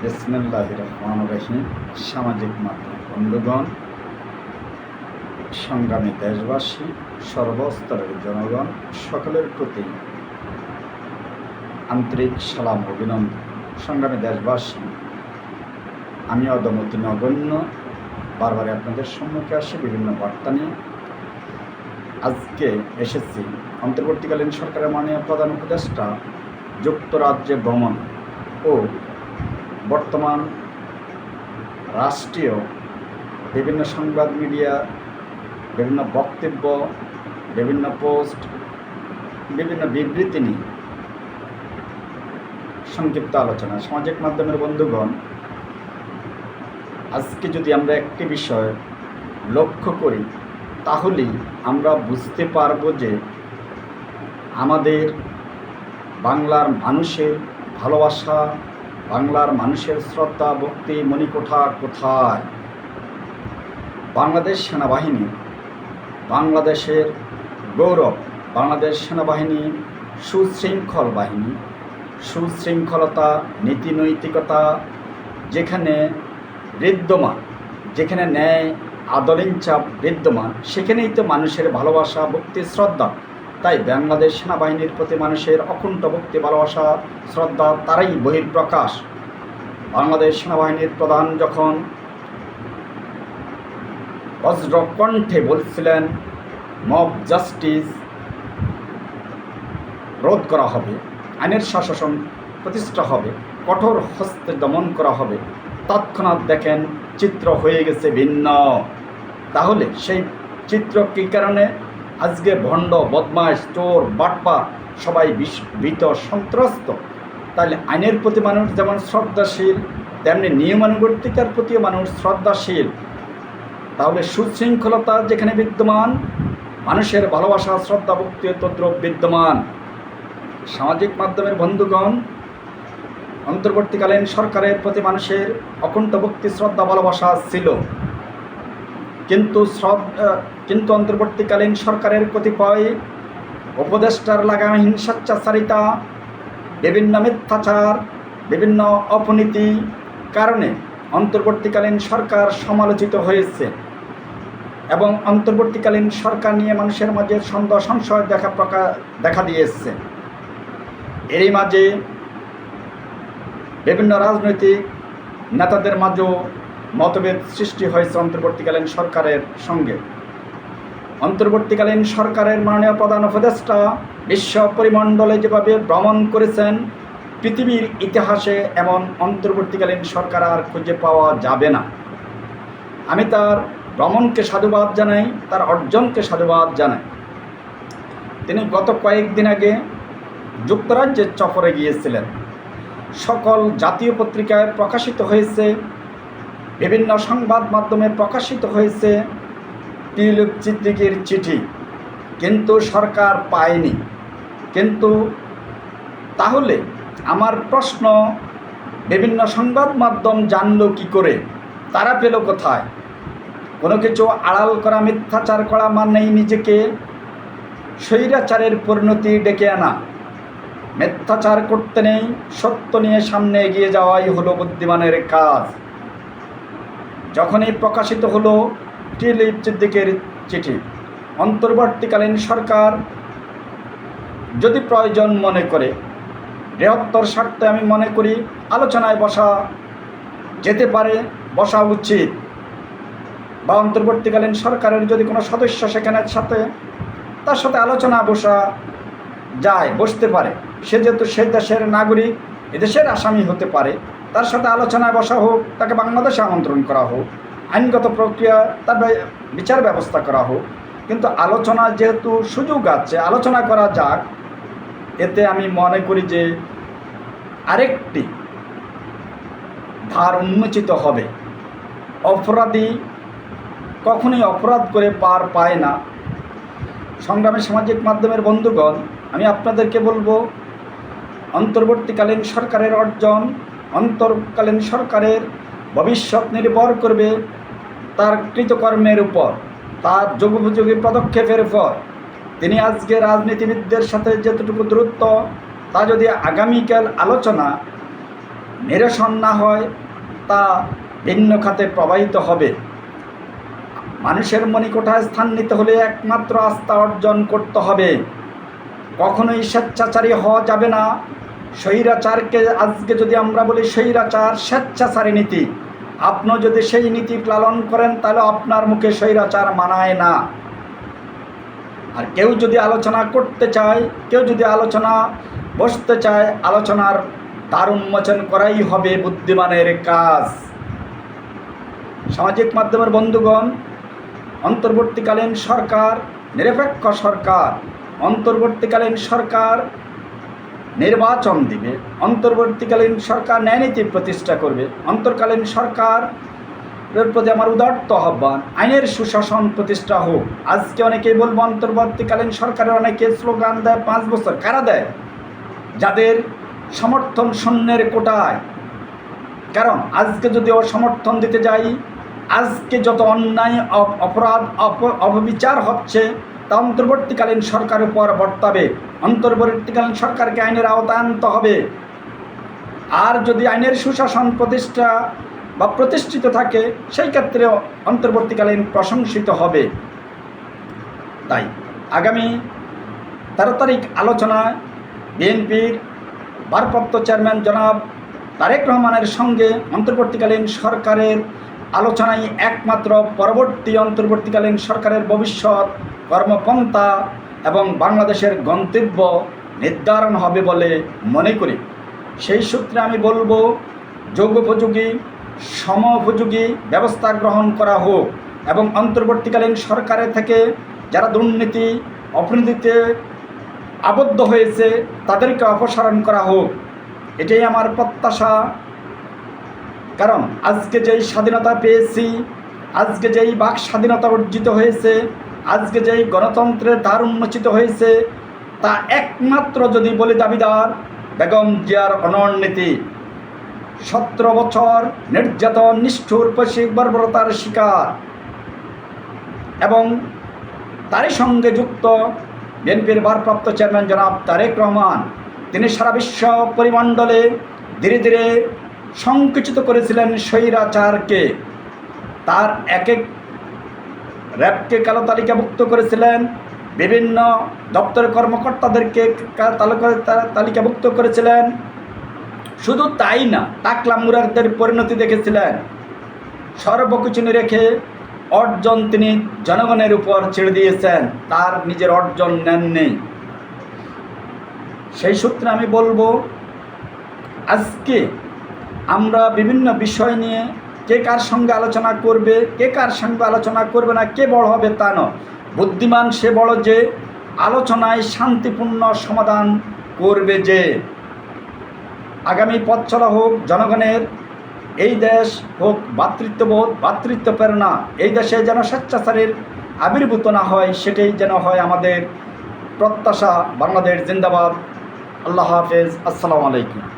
বিসমিল্লাহির রহমানির রহিম। সামাজিক মাধ্যম বন্ধুগণ, সংগ্রামী দেশবাসী, সর্বস্তরের জনগণ সকলের প্রতি আন্তরিক সালাম অভিনন্দন। সংগ্রামী দেশবাসী, আমি অদমতি নগণ্য বারবার আপনাদের সম্মুখে আসি বিভিন্ন বার্তা নিয়ে। আজকে এসেছি অন্তর্বর্তীকালীন সরকারের মাননীয় প্রধান উপদেষ্টা যুক্তরাজ্যে ভ্রমণ ও বর্তমান রাষ্ট্রীয় বিভিন্ন সংবাদ মিডিয়া, বিভিন্ন বক্তব্য, বিভিন্ন পোস্ট, বিভিন্ন বিবৃতি নিয়ে সংক্ষিপ্ত আলোচনা। সামাজিক মাধ্যমের বন্ধুগণ, আজকে যদি আমরা একটি বিষয় লক্ষ্য করি তাহলেই আমরা বুঝতে পারব যে আমাদের বাংলার মানুষের ভালোবাসা, বাংলার মানুষের শ্রদ্ধা, ভক্তি, মণিকোঠা কোথায়। বাংলাদেশ সেনাবাহিনী বাংলাদেশের গৌরব। বাংলাদেশ সেনাবাহিনী সুশৃঙ্খল বাহিনী, সুশৃঙ্খলতা, নীতি নৈতিকতা যেখানে বিদ্যমান, যেখানে ন্যায় আদলিঞ্চা বিদ্যমান, সেখানেই তো মানুষের ভালোবাসা, ভক্তি, শ্রদ্ধা। তাই বাংলাদেশ সেনাবাহিনীর প্রতি মানুষের অকুণ্ঠ ভক্তি, ভালোবাসা, শ্রদ্ধা তারাই বহিঃপ্রকাশ। বাংলাদেশ সেনাবাহিনীর প্রধান যখন বজ্রকণ্ঠে বলছিলেন মব জাস্টিস রোধ করা হবে, আইনের শাসন প্রতিষ্ঠা হবে, কঠোর হস্তে দমন করা হবে, তৎক্ষণাৎ দেখেন চিত্র হয়ে গেছে ভিন্ন। তাহলে সেই চিত্র কী কারণে? আজকে ভণ্ড, বদমাশ, চোর, বাটপার সবাই ভীত, সন্ত্রস্ত। তাহলে আইনের প্রতি মানুষ যেমন শ্রদ্ধাশীল, তেমনি নিয়মানুবর্তিতার প্রতিও মানুষ শ্রদ্ধাশীল। তাহলে সুশৃঙ্খলতা যেখানে বিদ্যমান, মানুষের ভালোবাসা, শ্রদ্ধা, ভক্তি তদ্রূপ বিদ্যমান। সামাজিক মাধ্যমের বন্ধুগণ, অন্তর্বর্তীকালীন সরকারের প্রতি মানুষের অকুণ্ঠ ভক্তি, শ্রদ্ধা, ভালোবাসা ছিল, কিন্তু অন্তর্বর্তীকালীন সরকারের কতিপয় উপদেষ্টার লাগামহীন হিংসাচারিতা, বিভিন্ন মিথ্যাচার, বিভিন্ন অপনীতি কারণে অন্তর্বর্তীকালীন সরকার সমালোচিত হয়েছে এবং অন্তর্বর্তীকালীন সরকার নিয়ে মানুষের মাঝে সন্দেহ সংশয় দেখা দিয়েছে। এরই মাঝে বিভিন্ন রাজনৈতিক নেতাদের মাঝেও মতভেদ সৃষ্টি হয়েছে অন্তর্বর্তীকালীন সরকারের সঙ্গে। অন্তর্বর্তীকালীন সরকারের মাননীয় প্রধান উপদেষ্টা বিশ্ব পরিমণ্ডলে যেভাবে ভ্রমণ করেছেন, পৃথিবীর ইতিহাসে এমন অন্তর্বর্তীকালীন সরকার আর খুঁজে পাওয়া যাবে না। আমি তার ভ্রমণকে সাধুবাদ জানাই, তার অর্জনকে সাধুবাদ জানাই। তিনি গত কয়েকদিন আগে যুক্তরাজ্যের সফরে গিয়েছিলেন। সকল জাতীয় পত্রিকায় প্রকাশিত হয়েছে, বিভিন্ন সংবাদ মাধ্যমে প্রকাশিত হয়েছে টিউলিপ সিদ্দিকীর চিঠি, কিন্তু সরকার পায়নি। কিন্তু তাহলে আমার প্রশ্ন, বিভিন্ন সংবাদ মাধ্যম জানলো কি করে? তারা পেল কোথায়? কোনো কিছু আড়াল করা, মিথ্যাচার করা মানেই নিজেকে স্বৈরাচারের পরিণতি ডেকে আনা। মিথ্যাচার করতে নেই, সত্য নিয়ে সামনে এগিয়ে যাওয়াই হলো বুদ্ধিমানের কাজ। যখনই প্রকাশিত হলো টিউলিপ সিদ্দিকের চিঠি, অন্তর্বর্তীকালীন সরকার যদি প্রয়োজন মনে করে, বৃহত্তর স্বার্থে আমি মনে করি আলোচনায় বসা যেতে পারে, বসা উচিত। বা অন্তর্বর্তীকালীন সরকারের যদি কোনো সদস্য সেখানে তার সাথে আলোচনা বসা যায়, বসতে পারে। সে যেহেতু সে দেশের নাগরিক, এদেশের আসামি হতে পারে, তার সাথে আলোচনায় বসা হোক, তাকে বাংলাদেশে আমন্ত্রণ করা হোক, আইনগত প্রক্রিয়া তার বিচার ব্যবস্থা করা হোক। কিন্তু আলোচনা যেহেতু সুযোগ আছে, আলোচনা করা যাক। এতে আমি মনে করি যে আরেকটি ধার উন্মোচিত হবে। অপরাধী কখনোই অপরাধ করে পার পায় না। সংগ্রামী সামাজিক মাধ্যমের বন্ধুগণ, আমি আপনাদেরকে বলবো, অন্তর্বর্তীকালীন সরকারের অর্জন, অন্তর্কালীন সরকারের ভবিষ্যৎ নির্ভর করবে তার কৃতকর্মের উপর, তার যুগোপযোগী পদক্ষেপের উপর। তিনি আজকে রাজনীতিবিদদের সাথে যতটুকু দূরত্ব, তা যদি আগামীকাল আলোচনা নিরসন না হয় তা ভিন্ন খাতে প্রবাহিত হবে। মানুষের মণিকোঠায় স্থান নিতে হলে একমাত্র আস্থা অর্জন করতে হবে। কখনোই স্বেচ্ছাচারী হওয়া যাবে না। স্বৈরাচারকে আজকে যদি আমরা বলি স্বৈরাচার স্বেচ্ছাচারী নীতি, আপনি যদি সেই নীতি পালন করেন তাহলে আপনার মুখে স্বৈরাচার মানায় না। আর কেউ যদি আলোচনা করতে চায়, কেউ যদি আলোচনা বসতে চায়, আলোচনার দ্বার উন্মোচন করাই হবে বুদ্ধিমানের কাজ। সামাজিক মাধ্যমের বন্ধুগণ, অন্তর্বর্তীকালীন সরকার নিরপেক্ষ সরকার, অন্তর্বর্তীকালীন সরকার নির্বাচন দিবে, অন্তর্বর্তীকালীন সরকার ন্যায়নীতি প্রতিষ্ঠা করবে, অন্তর্কালীন সরকারের প্রতি আমার উদাত্ত আহ্বান, আইনের সুশাসন প্রতিষ্ঠা হোক। আজকে অনেকেই বলবো অন্তর্বর্তীকালীন সরকারের অনেকে স্লোগান দেয় 5 বছর। কারা দেয়? যাদের সমর্থন শূন্যের কোটায়। কারণ আজকে যদি ও সমর্থন দিতে যাই, আজকে যত অন্যায় অপরাধ অপবিচার হচ্ছে তা অন্তর্বর্তীকালীন সরকারের উপর বর্তাবে। অন্তর্বর্তীকালীন সরকারকে আইনের আওতায় আনতে হবে। আর যদি আইনের সুশাসন প্রতিষ্ঠা বা প্রতিষ্ঠিত থাকে, সেই ক্ষেত্রে অন্তর্বর্তীকালীন প্রশংসিত হবে। তাই আগামী 13 তারিখ আলোচনায় বিএনপির ভারপ্রাপ্ত চেয়ারম্যান জনাব তারেক রহমানের সঙ্গে অন্তর্বর্তীকালীন সরকারের আলোচনায় একমাত্র পরবর্তী অন্তর্বর্তীকালীন সরকারের ভবিষ্যৎ কর্মপন্থা এবং বাংলাদেশের গন্তব্য নির্ধারণ হবে বলে মনে করি। সেই সূত্রে আমি বলবো, যোগ্যোপযোগী সমোপযোগী ব্যবস্থা গ্রহণ করা হোক এবং অন্তর্বর্তীকালীন সরকারের থেকে যারা দুর্নীতি অপনীতিতে আবদ্ধ হয়েছে তাদেরকে অপসারণ করা হোক। এটাই আমার প্রত্যাশা। কারণ আজকে যেই স্বাধীনতা পেয়েছি, আজকে যেই বাক স্বাধীনতা অর্জিত হয়েছে, আজকে যেই গণতন্ত্রের দ্বার উন্মোচিত হয়েছে, তা একমাত্র যদি বলি দাবিদার বেগম জিয়ার অনড়নীতি। 17 বছর নির্যাতন, নিষ্ঠুর পৈশিক বর্বরতার শিকার এবং তারই সঙ্গে যুক্ত বিএনপির ভারপ্রাপ্ত চেয়ারম্যান জনাব তারেক রহমান। তিনি সারা বিশ্ব পরিমণ্ডলে ধীরে ধীরে সংকুচিত করেছিলেন স্বৈরাচারকে। তার এক এক র্যাবকে কালো তালিকাভুক্ত করেছিলেন, বিভিন্ন দপ্তরের কর্মকর্তাদেরকে তালিকাভুক্ত করেছিলেন। শুধু তাই না, টাকলা মুরারদের পরিণতি দেখেছিলেন। সর্বকিছু রেখে অর্জন তিনি জনগণের উপর ছেড়ে দিয়েছেন, তার নিজের অর্জন নেননি। সেই সূত্রে আমি বলবো, আজকে আমরা বিভিন্ন বিষয় নিয়ে কে কার সঙ্গে আলোচনা করবে, কে কার সঙ্গে আলোচনা করবে না, কে বড় হবে তা নয়। বুদ্ধিমান সে বড় যে আলোচনায় শান্তিপূর্ণ সমাধান করবে। যে আগামী পথ চলা হোক জনগণের, এই দেশ হোক ভ্রাতৃত্ববোধ, ভ্রাতৃত্ব প্রেরণা, এই দেশে যেন স্বেচ্ছাচারের আবির্ভূত না হয়, সেটাই যেন হয় আমাদের প্রত্যাশা। বাংলাদেশ জিন্দাবাদ। আল্লাহ হাফেজ। আসসালামু আলাইকুম।